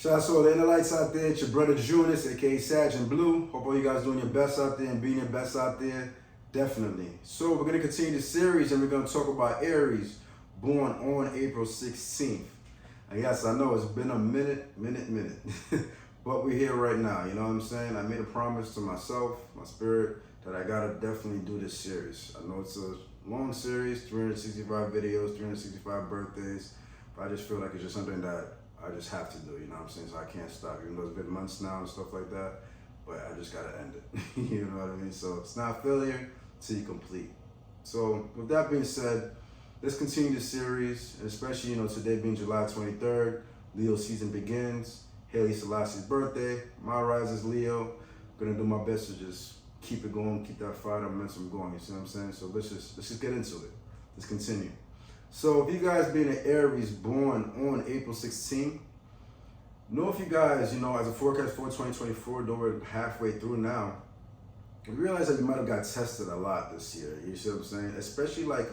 Shout out to all the inner lights out there. It's your brother Junis, aka Sag and Blue. Hope all you guys doing your best out there and being your best out there. Definitely. So we're gonna continue the series and we're gonna talk about Aries, born on April 16th. And yes, I know it's been a minute, but we're here right now. You know what I'm saying? I made a promise to myself, my spirit, that I gotta definitely do this series. I know it's a long series, 365 videos, 365 birthdays, but I just feel like it's just something that I just have to do, you know what I'm saying? So I can't stop, even though it's been months now and stuff like that, but I just gotta end it. You know what I mean? So it's not failure till you complete. So with that being said, let's continue the series, and especially, today being July 23rd, Leo season begins. Haile Selassie's birthday. My rise is Leo. Gonna do my best to just keep it going, keep that fire, that momentum going, you see what I'm saying? So let's just get into it. Let's continue. So if you guys being an Aries born on April 16th, know if you guys, as a forecast for 2024, though we're halfway through now, you realize that you might have got tested a lot this year, you see what I'm saying? Especially like,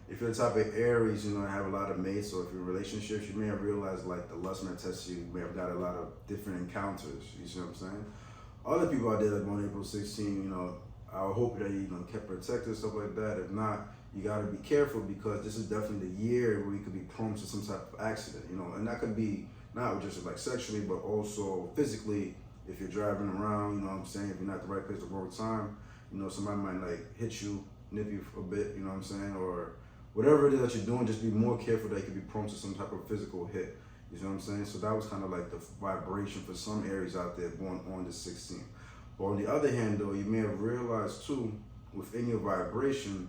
if you're the type of Aries, have a lot of mates, or if you're in relationships, you may have realized like the lust may test you may have got a lot of different encounters, you see what I'm saying? Other people out there that born April 16, I hope that you kept protected, stuff like that. If not, you gotta be careful because this is definitely the year where you could be prone to some type of accident, and that could be not just like sexually, but also physically. If you're driving around, you know what I'm saying, if you're not at the right place at the wrong time, somebody might like hit you, nip you a bit, you know what I'm saying, or whatever it is that you're doing, just be more careful that you could be prone to some type of physical hit. You see what I'm saying? So that was kind of like the vibration for some Aries out there born on the 16th. But on the other hand, though, you may have realized too, within your vibration,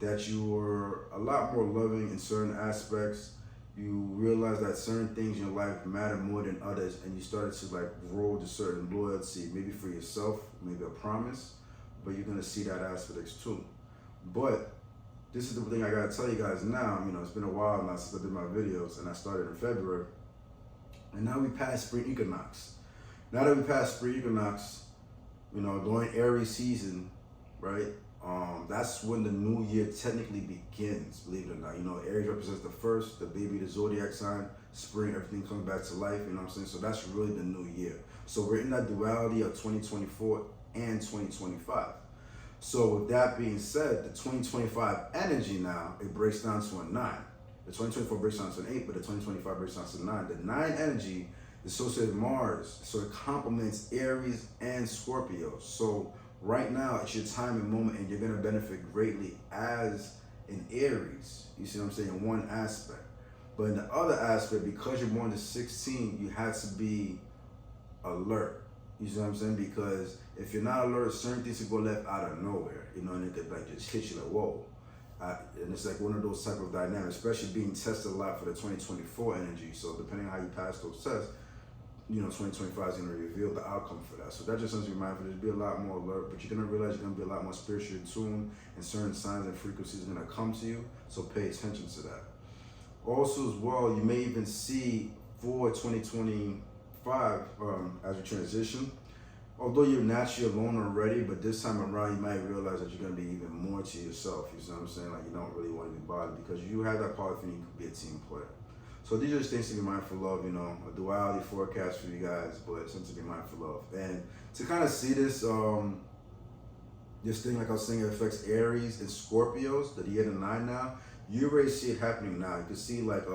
that you were a lot more loving in certain aspects. You realize that certain things in your life matter more than others, and you started to like grow to certain loyalty, maybe for yourself, maybe a promise, but you're gonna see that aspects too. But this is the thing I gotta tell you guys now, it's been a while now since I did my videos, and I started in February, and now we passed spring equinox. Now that we passed spring equinox, during Aries season, right? That's when the new year technically begins, believe it or not. Aries represents the first, the baby, the zodiac sign, spring, everything comes back to life, you know what I'm saying? So that's really the new year. So we're in that duality of 2024 and 2025. So with that being said, the 2025 energy now, it breaks down to a 9. The 2024 breaks down to an 8, but the 2025 breaks down to a 9. The 9 energy is associated with Mars, so it complements Aries and Scorpio. So right now, it's your time and moment, and you're gonna benefit greatly as an Aries. You see what I'm saying? In one aspect. But in the other aspect, because you're born to 16, you have to be alert. You see what I'm saying? Because if you're not alert, certain things could go left out of nowhere, and it could like just hit you like, whoa. And it's like one of those type of dynamics, especially being tested a lot for the 2024 energy. So depending on how you pass those tests, 2025 is going to reveal the outcome for that. So that's just something to be mindful. Just be a lot more alert, but you're going to realize you're going to be a lot more spiritually tuned, and certain signs and frequencies are going to come to you. So pay attention to that. Also as well, you may even see for 2025, as we transition, although you're naturally alone already, but this time around you might realize that you're going to be even more to yourself. You see what I'm saying? Like you don't really want to be bothered because you have that part of you could be a team player. So these are just things to be mindful of, a duality forecast for you guys, but something to be mindful of. And to kind of see this, this thing, like I was saying, it affects Aries and Scorpios, the year to 9 now. You already see it happening now. You can see like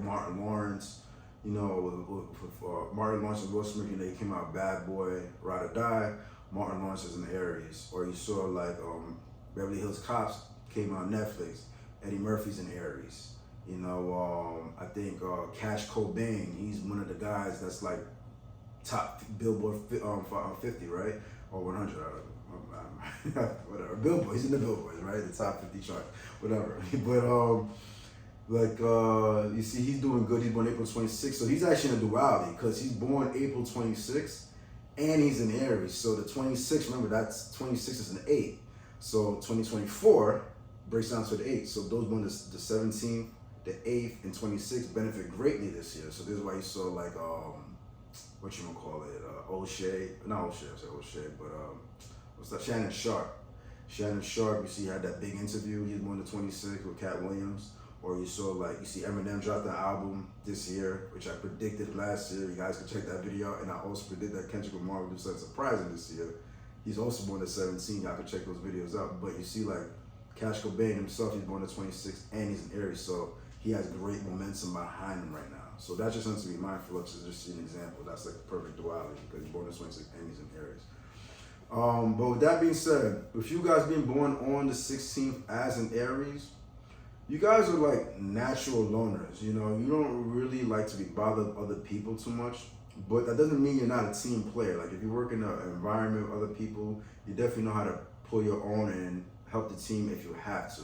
Martin Lawrence, with Martin Lawrence and Will Smith, he came out Bad Boy, Ride or Die. Martin Lawrence is an Aries. Or you saw like Beverly Hills Cops came out on Netflix. Eddie Murphy's an Aries. I think Cash Cobain, he's one of the guys that's like top Billboard 50, right? Or 100, whatever. Billboard, he's in the Billboards, right? The top 50 chart, whatever. But you see, he's doing good. He's born April 26th, so he's actually in a duality because he's born April 26th and he's in Aries. So the 26th, remember that's 26 is an 8. So 2024 breaks down to the 8. So those born the 17th, the 8th, and 26th benefit greatly this year. So this is why you saw like O'Shea, not O'Shea, I said O'Shea, but what's that? Shannon Sharp. You see, he had that big interview. He's born the 26th with Cat Williams. Or you saw like, you see Eminem dropped an album this year, which I predicted last year. You guys can check that video out. And I also predicted that Kendrick Lamar would do something surprising this year. He's also born at 17. Y'all can check those videos out. But you see like Cash Cobain himself, he's born at 26 and he's an Aries. So he has great momentum behind him right now. So that's just something to be mindful of, to just see an example. That's like the perfect duality because he's born at 26 and he's an Aries. But with that being said, with you guys being born on the 16th as an Aries, you guys are like natural loners. You know, you don't really like to be bothered with other people too much. But that doesn't mean you're not a team player. Like if you work in an environment with other people, you definitely know how to pull your own and help the team if you have to.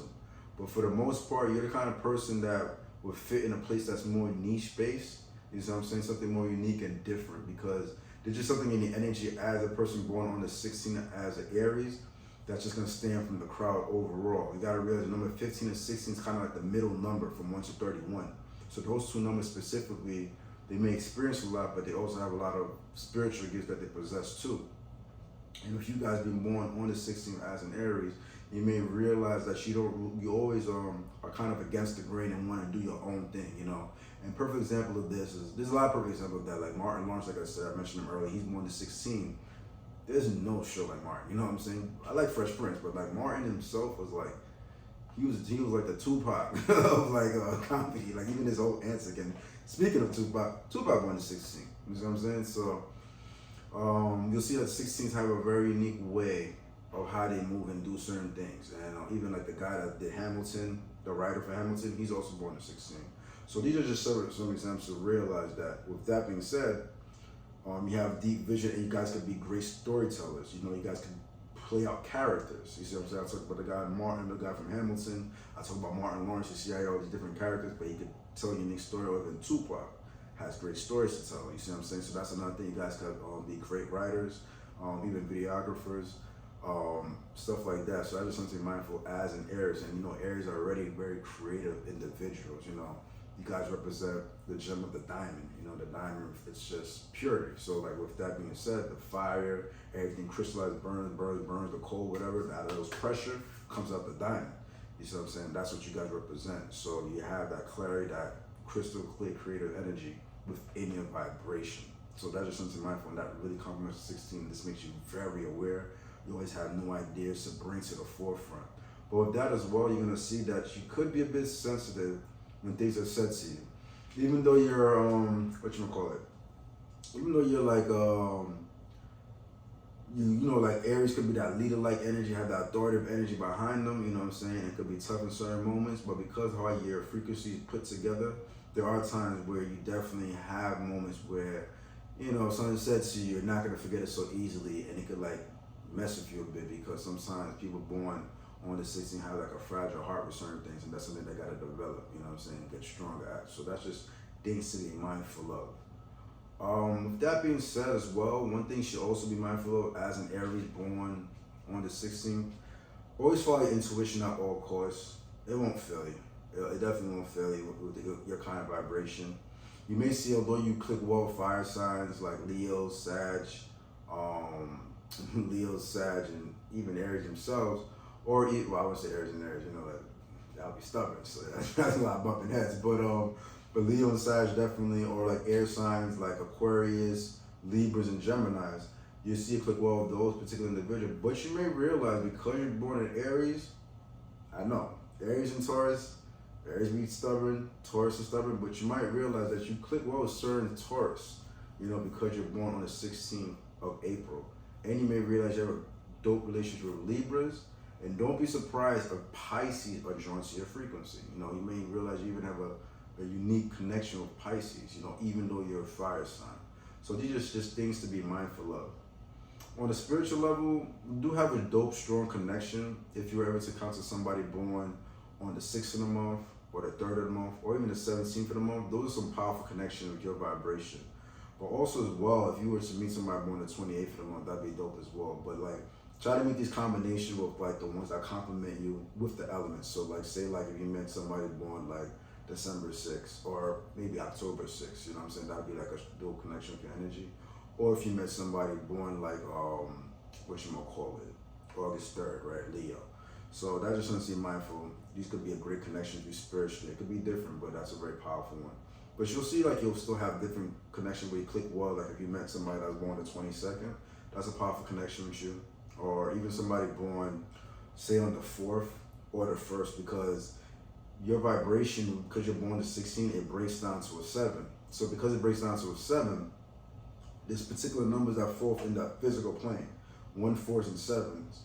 But for the most part, you're the kind of person that would fit in a place that's more niche based. You know what I'm saying? Something more unique and different, because there's just something in the energy as a person born on the 16th as an Aries that's just gonna stand from the crowd overall. You gotta realize the number 15 and 16 is kind of like the middle number from 1 to 31. So those two numbers specifically, they may experience a lot, but they also have a lot of spiritual gifts that they possess too. And if you guys been born on the 16th as an Aries, you may realize that you always are kind of against the grain and want to do your own thing, you know. And perfect example of this is, there's a lot of perfect examples of that, like Martin Lawrence, like I said, I mentioned him earlier, he's born to 16. There's no show like Martin, you know what I'm saying? I like Fresh Prince, but like Martin himself was like, he was like the Tupac of like comedy, like even his whole answer. And speaking of Tupac born to 16, you know what I'm saying? So you'll see that 16s have a very unique way of how they move and do certain things. And even like the guy that did Hamilton, the writer for Hamilton, he's also born to 16. So these are just some examples to realize that. With that being said, you have deep vision and you guys could be great storytellers. You know, you guys can play out characters. You see what I'm saying? I talk about the guy Martin, the guy from Hamilton. I talk about Martin Lawrence. You see how he had all these different characters, but he could tell a unique story. Or even Tupac has great stories to tell. You see what I'm saying? So that's another thing. You guys could be great writers, even videographers, stuff like that. So I just want to be mindful as an Aries. And you know, Aries are already very creative individuals. You know, you guys represent the gem of the diamond. You know, the diamond, it's just purity. So like with that being said, the fire, everything crystallized, burns, the coal, whatever, out of those pressure comes out the diamond. You see what I'm saying? That's what you guys represent. So you have that clarity, that crystal clear creative energy within your vibration. So that's just something mindful, and that really complements 16. This makes you very aware. You always have new ideas to bring to the forefront. But with that as well, you're gonna see that you could be a bit sensitive when things are said to you. Even though you're, even though you're like, you know, like Aries could be that leader-like energy, have that authoritative energy behind them, you know what I'm saying? It could be tough in certain moments, but because how your frequencies put together, there are times where you definitely have moments where, you know, something said to you, you're not gonna forget it so easily, and it could like mess with you a bit, because sometimes people born on the 16 have like a fragile heart with certain things, and that's something they gotta develop, you know what I'm saying, get stronger at. So that's just things to be mindful of. With that being said as well, one thing you should also be mindful of as an Aries born on the 16th, always follow your intuition at all costs. It won't fail you. It definitely won't fail you with your kind of vibration. You may see, although you click well fire signs like Leo, Sag, and even Aries themselves, or well, I would say Aries and Aries, you know, that that'll be stubborn, so that's a lot of bumping heads. But Leo and Sag definitely, or like air signs like Aquarius, Libras, and Geminis, you see a click well of those particular individuals. But you may realize, because you're born in Aries, I know, Aries and Taurus, Aries be stubborn, Taurus is stubborn, but you might realize that you click well with certain Taurus, you know, because you're born on the 16th of April. And you may realize you have a dope relationship with Libras, and don't be surprised if Pisces are drawn to your frequency. You know, you may realize you even have a unique connection with Pisces, you know, even though you're a fire sign. So these are just things to be mindful of. On a spiritual level, you do have a dope, strong connection if you're ever to encounter somebody born on the 6th of the month, or the 3rd of the month, or even the 17th of the month. Those are some powerful connections with your vibration. But also as well, if you were to meet somebody born the 28th of the month, that'd be dope as well. But like, try to meet these combinations with like the ones that complement you with the elements. So like, say like if you met somebody born like December 6th, or maybe October 6th, you know what I'm saying? That'd be like a dual connection with your energy. Or if you met somebody born like, August 3rd, right, Leo. So that just something to be mindful. These could be a great connection with you spiritually. It could be different, but that's a very powerful one. But you'll see like you'll still have different connection where you click well. Like if you met somebody that was born the 22nd, that's a powerful connection with you. Or even somebody born, say on the 4th or the 1st, because your vibration, because you're born the 16th, it breaks down to a 7. So because it breaks down to a 7, there's particular numbers that fall in that physical plane, 1, 4s, and 7s.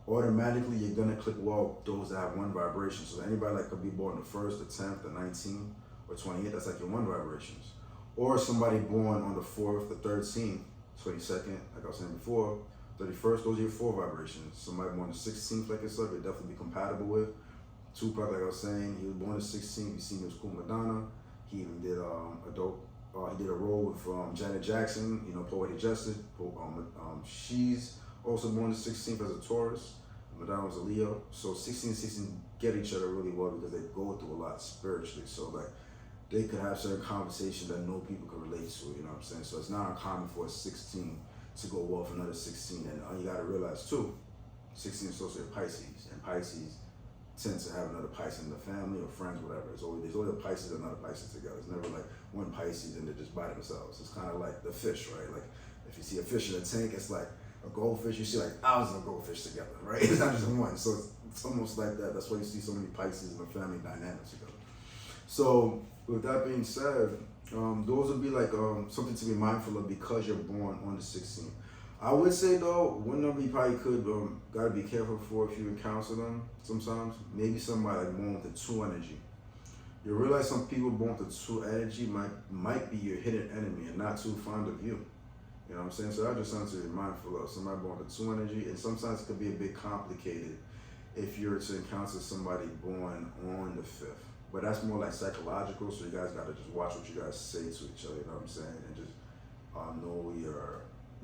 Automatically, you're gonna click well those that have 1 vibration. So anybody that could be born the 1st, the 10th, the 19th, or 28th, that's like your 1 vibrations. Or somebody born on the 4th, the 13th, 22nd, like I was saying before, 31st, those are your 4 vibrations. Somebody born the 16th, like I said, you'll definitely be compatible with. Tupac, like I was saying, he was born the 16th. You seen him with Cool Madonna. He even did he did a role with Janet Jackson, you know, Poetic Justice. She's also born the 16th as a Taurus. Madonna was a Leo. So 16 and 16 get each other really well because they go through a lot spiritually. So like they could have certain conversations that no people can relate to, you know what I'm saying? So it's not uncommon for a 16 to go well with another 16. And you gotta realize too, 16 is associated with Pisces, and Pisces tends to have another Pisces in the family or friends, whatever. There's always a Pisces and another Pisces together. It's never like one Pisces and they're just by themselves. It's kind of like the fish, right? Like if you see a fish in a tank, it's like a goldfish. You see like thousands of goldfish together, right? It's not just one. So it's almost like that. That's why you see so many Pisces in the family dynamics together. So with that being said, those would be like something to be mindful of because you're born on the 16th. I would say though, one number you probably could gotta be careful for if you encounter them sometimes. Maybe somebody like born with the 2 energy. You realize some people born with the 2 energy might be your hidden enemy and not too fond of you. You know what I'm saying? So that's just something to be mindful of. Somebody born with the 2 energy, and sometimes it could be a bit complicated if you're to encounter somebody born on the 5th. But that's more like psychological, so you guys gotta just watch what you guys say to each other, you know what I'm saying? And just know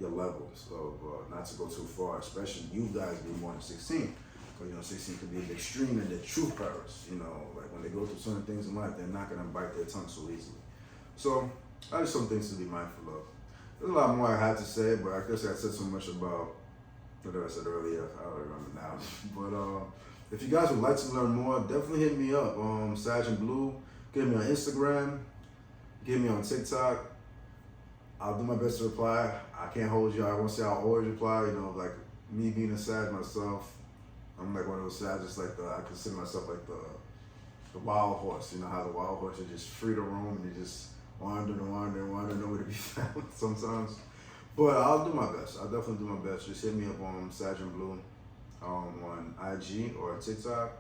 your levels of not to go too far, especially you guys being born in 16. Because you know, 16 could be an extreme in their truth powers. You know, like when they go through certain things in life, they're not gonna bite their tongue so easily. So that's just some things to be mindful of. There's a lot more I had to say, but I guess I said so much about what I said earlier. I don't remember now. But if you guys would like to learn more, definitely hit me up. Sag and Blue. Get me on Instagram. Get me on TikTok. I'll do my best to reply. I can't hold you. I won't say I'll always reply. You know, like me being a Sag myself, I'm like one of those Sages. Like I consider myself like the wild horse. You know how the wild horse is just free to roam and you just wander, nowhere to be found sometimes. But I'll do my best. I'll definitely do my best. Just hit me up on Sag and Blue on IG or TikTok,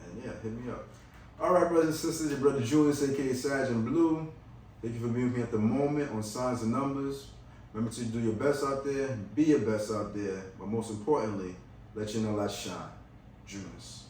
and yeah, hit me up. All right, brothers and sisters, your brother Julius, aka Sag and Blue. Thank you for being with me at the moment on Signs and Numbers. Remember to do your best out there, be your best out there, but most importantly, let your know light shine. Julius.